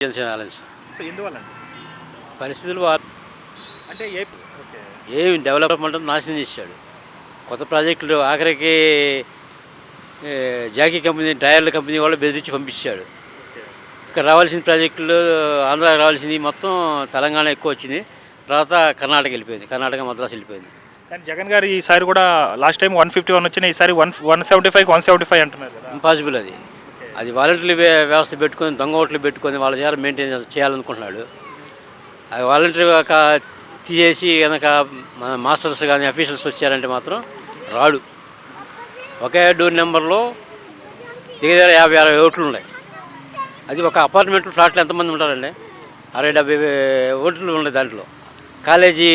Balance so ఎందువల్ల పరిస్థితులు అంటే ఓకే. ఏమి డెవలప్మెంట్ నాశనం చేశాడు. కొత్త ప్రాజెక్టులు ఆఖరికి జాకీ కంపెనీ టైర్ల కంపెనీ వాళ్ళు బెదిరించి పంపించాడు. ఓకే. ఇక్కడ రావాల్సిన ప్రాజెక్టులు ఆంధ్రాకి రావాల్సింది మొత్తం తెలంగాణ ఎక్కువ వచ్చింది. తర్వాత కర్ణాటక వెళ్ళిపోయింది, కర్ణాటక మద్రాసు వెళ్ళిపోయింది. కానీ జగన్ గారు ఈసారి కూడా లాస్ట్ టైం 151 వచ్చినాయి, ఈసారి 175 అంటున్నారు కదా. ఇంపాసిబుల్ అది. అది వాలంటరీ వ్యవస్థ పెట్టుకొని దొంగ ఓట్లు పెట్టుకొని వాళ్ళ దగ్గర మెయింటైన్ చేయాలనుకుంటున్నాడు. అది వాలంటరీ తీసేసి కనుక మన మాస్టర్స్ కానీ అఫీషియల్స్ వచ్చారంటే మాత్రం రాడు. ఒకే డోర్ నెంబర్లో దగ్గర 50-60 ఓట్లు ఉన్నాయి. అది ఒక అపార్ట్మెంట్ ఫ్లాట్లో ఎంతమంది ఉంటారండి? 60-70 ఓట్లు ఉన్నాయి దాంట్లో. కాలేజీ